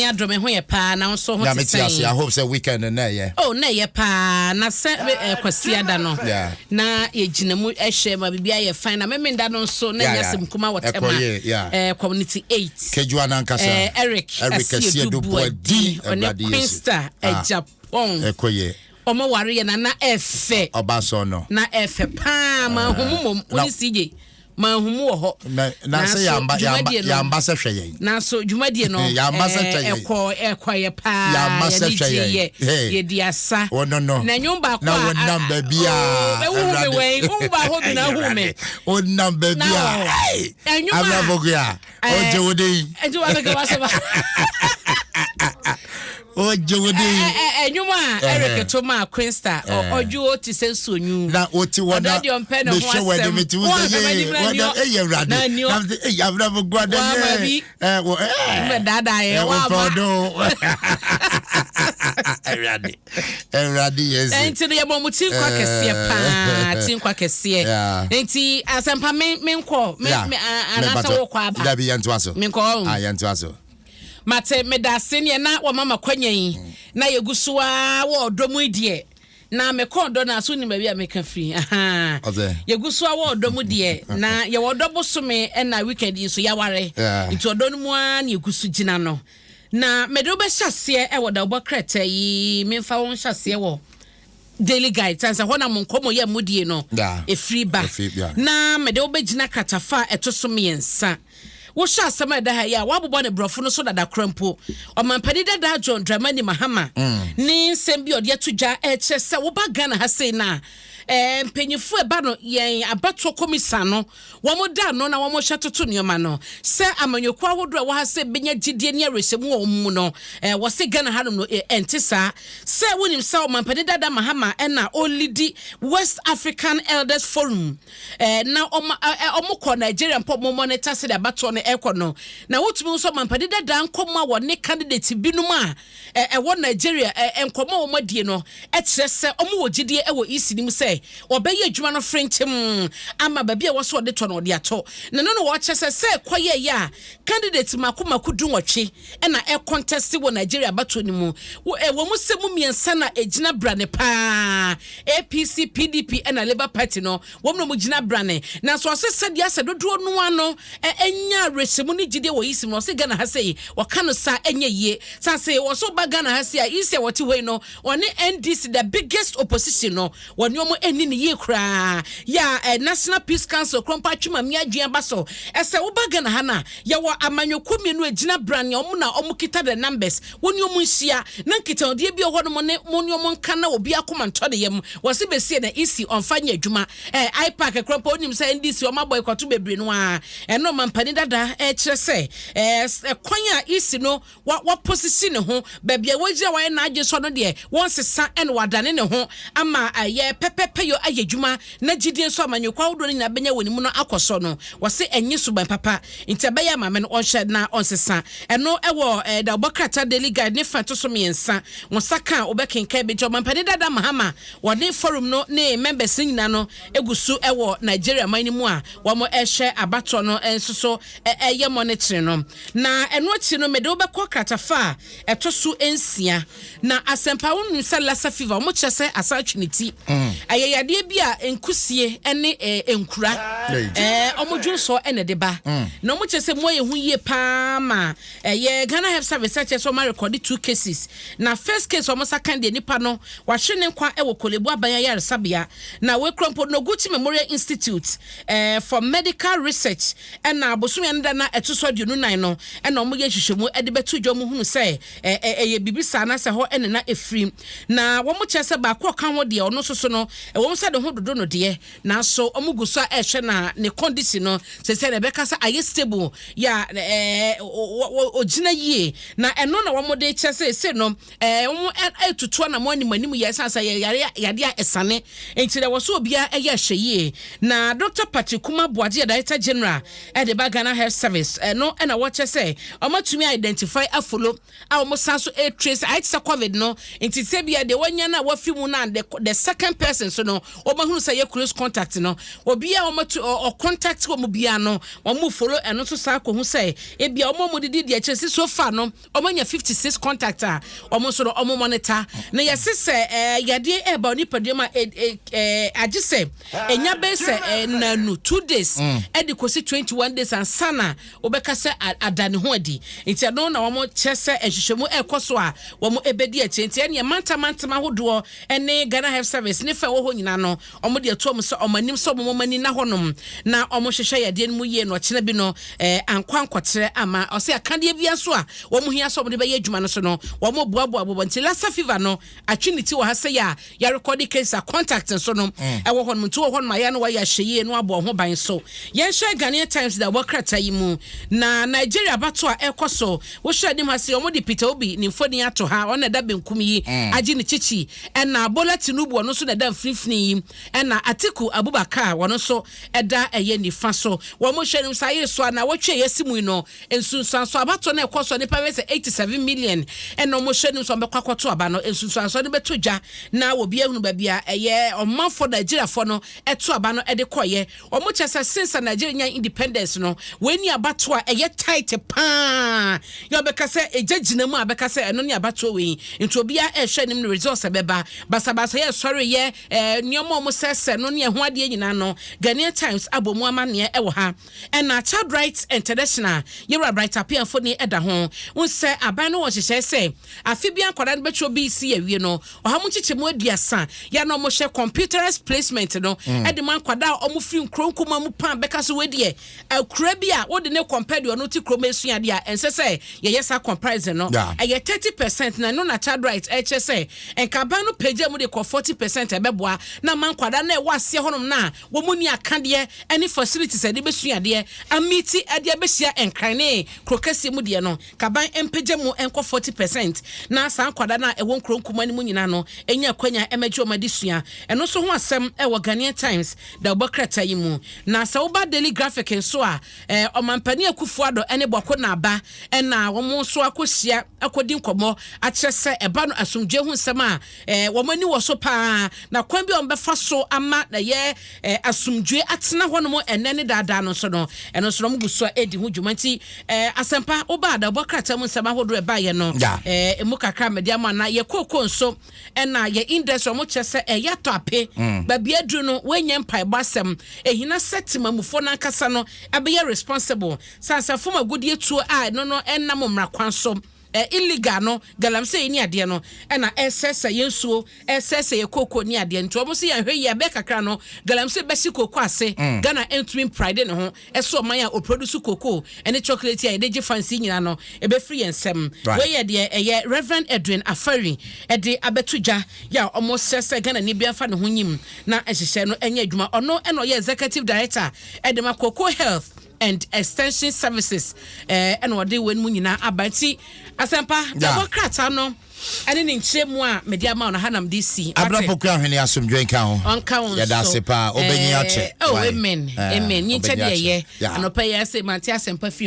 Adom ho ye pa na so ho te say. I hope say weekend na ye. Oh na ye pa na se kwasi ada no. Na ye ginamu ehwe ma bibia ye fine na me da no so na yasem kuma wotema. Community 8. Kejua na nkasa. Eric Asiedubu di Queensta Japan. Ekoye. Omo ware na efe. Obaso no. Na efe pa ma humum oni CJ. Ma humu wo ho na se yamba se hwe yen na so dwumadie no yamba se hwe yen ekwaye pa yamba se hwe yen ye diasa no na nyumba kwa na wonam ba bia umba ho bi na hume wonam ba bia amna bogua oje wodi eje wa ga wasaba oje wodi enyuma Eric Toma Queensta oju ti sensu onyu na oti wona me hwe wede meti wo ye wona eyewrade na amna bogua de me dada ye wa Eradi yes. Enti ye bo mutin kwa kese pa, tin kwa kese. Enti asempa menko anasa wo kwa ba. Dabi yanto aso. Menko. Yanto aso. Mate medase ne na wo mama kwanyan na yegusuwa wo domu die. Na me kondo na so ni bia me ka free. Aha. Yegusuwa wo domu die na ye wo dobo so me na weekend so ya ware. Itu odonu mu an yegusu gina no. Na medo be hyase e woda obo kreta yi memfa won hyase wo daily guide sansa hona mon komo ye mudie no e free ba na medo be gina kratafa etoso miensa wo hyase ma da ha ya wabobo ne brofo no so dada krampo o mampani dada John Dramani Mahama ni nsem bi ode atugya e kyese wo ba Ghana ha sei na mpenyifu eba no yen abato komisa no womo da no na womo hyetoto nioma no se amanyokwa wodo wa ha se benya gidie ne resemu omu no wo se Ghana ha no entisa se wonim sa o mampani dada Mahama na olidi West African Elders Forum na omo Nigeria pop mo monitor se da abato no ekono na wotumi so mampani dada nkoma wo ne candidate binum a wo Nigeria enkoma wo madie no kire se omo wo gidie wo isinim se obeye adwuma no frenchim ama babia wo so de to no de ato na no wo chese se kwaye ya candidate makomaku dunwotwe na contest wo Nigeria bato ni mu wo mu se mu miensa na ejina brane pa APC PDP na Labour Party no wo mu gina brane na so se dia se dodo no ano enya resemu ni gide wo yisim no se Ghana ha sei wo kanu sa enya yie sa se wo so ba Ghana ha sei a ise wote we no one NDC the biggest opposition no won yomo eni ni ye kra ya National Peace Council krompa twuma mi adwen baso ese wo ba Ghana ha na ya wo amanyoko mienu agina brane omo na omo kita the numbers woni omo nhia na kita odie bi oho no mo ne mo omo nka na obi akoma ntode yem wo se besie na isi onfanya adwuma iPark krompa onim se NDC o maboy kwato bebre no a eno mampani dada kire se kwanya isi no wa position ho babia wogira wa na agye so no de won sesa en wadane ne ho ama ye pepepe yo ayedwuma na gidie so amanyokwa wodo ni na benya woni mu no akoso no wo se enyi suban papa ntebaya mame no onhye na onsesa eno ewo da obokrata daily guide ne fa to so miensa wo saka obekenka be jo mampani dada Mahama wode forum no ne members nyina no egusu ewo Nigeria mani mu a wo mo ehye abato no ensoso eye monitoring no na eno achi no mede obekọ kratafa etoso ensia na asempa wonu se lassa fever mo kyese asatwiniti ayeyade bia enkusie ene enkura omodwo so ene de ba na mo kyese mo ye hu yie pa ma ye Ghana Health Service check so ma record 2 cases na first case omo second de nipa no wa hwene kwa ewo kolebu abanya yare sabia na we krompo no Gucci Memorial Institute for Medical Research na abosumi anda na etoso aduonu nan no na omo ye hwehwemu ede betu dwo mo hunu se ye bibisa na se ho ene na efrim na wo mo kyese ba ko kan ho de ono soso no wo mo se de ho dodo no de na so omo guso a ehwe na ne condition no se na beka sa aye stable ya ogina yie na eno na wo mo de kyese se no wo etutu na mo animanim ye sansa ye yade a esane enti de wo so obia eye hweyie na Dr. Patrick Kuma Boade Director General de ba Ghana Health Service no and a watcher say omo to me identify a follow our so a trace I say COVID no inti say bia de wanya na wafi mu na the second person so no omo hu say close contact no obi a omo to or contact omo bia no omo follow and so sa ko hu say e bia omo mo didi de chese so far no omo nya 56 contact a omo so omo monitor na yesi say yade e ba ni padema agi say enya be say na no 2 days e de kosi 21 days and sana obeka say adane ho adi nti no na omo chese ehwehwemu ekoso a omo ebedi enti ene manta hodo ene Ghana Health Service ne fa wo ho nyina no omo de atom so omanim so omo mani na honom na omo hwehwe yade mu yie no kina bi no ankwankotere ama o se akade bia so a omo hia so omo de be ye adwuma no so no omo boabo nti lassa fever no atwiniti wo ha se ya record case a contact so no e wo honom to wo honom ya no wa ya hyeye no abo ho ban so yen share Ghanaian Times da wakrata yi mu na Nigeria bato a ekoso wo hwɛ dim ha se omo de Peter Obi ni mfoni ato ha ona da benkum yi agi ni chichi na Bola Tinubu no so na da mfrifni na Atiku Abubakar wono so eda eye nifa so wo mo hwɛ nim sa ye so na wotwe yesimu no ensunsan so abato na ekoso ne pa 87 million na mo hwɛ nim so mbekwakoto aba no ensunsan so ne beto dwa na obi ehunu ba bia eye omanfo Nigeria fo no eto aba no ede koye omo chesa since Nigeria independence no weni abato a eye tight pa yo beka se ejagina mu abeka se eno ne abato we nti obi a ehwɛ nim results beba basabasa ye sorry ye nyomo mo sese no ne ho ade nyina no Ghanaian Times abomu amane e wo ha na Child Rights International yera bright appear for ne eda ho unse aban no wo hyehyɛ se afi bia kwada no betwo bi si awie no oha mu chiche mu aduasa ya no mo hye computerized placement no e de man kwada omo free nkronkoma mu pan beka so we de akura bi a wo de ne compare de no ti kroma esuade a ense se ye yesa comprise no ye 30% na no na Child Rights eche se enkaban no page mu de 40% ebeboa na man kwada na e wase honom na wo mu ni akade any facilities e de besuade amiti e de behia enkrane krokasi mu de no kaban empage mu enko 40% na san kwada na e won kronkoma ni mu nyina no enya kwanya emeje o madisua eno so ho asem e wo Ghanaian Times da obakrata yi mu na sa wo ba daily graphic so a omampani akufuado ene boko na aba na wo mo so akosia akodi nkomo akyerese eba no asomdwe hu nsem a wo mani wo so pa na kwan bi on befa so ama na ye asomdwe atena hono mo enene dada no so no eno so mo guso edi hu dwumanti asempa oba da obakrata mu nsem ahodo eba ye no emu kakra media ma na ye kokko nso na ye index mo kyerese ya toape ba bia dru no wenye mpai basem ehina setima mufo na nkasa no abe responsible sansa foma godie tuo a no enam mmrakwan so illegal no galamse ni ade no na esese yensuo esese ye koko ni ade nto mo se ye hwe ye be kakra no galamse besi koko ase Ghana entwin pride ne ho eso man ya o produce koko ene chocolate ya de fancy nyina no e be free ensem we ye de ye Reverend Edwin Afari e de abetuja ya omo sese Ghana ni bia fa ne ho nyim na ehihye no enya adwuma ono eno ye executive director e de Makoko Health and Extension Services and what they when munina abanti asempa double krata no ane ne nkyeremu a media ma na hanam DC abrapokua hwene asomdwe nka ho onka ho ya da sepa obenyi ate amen nyi chede ye anopa ye se manti asempa fi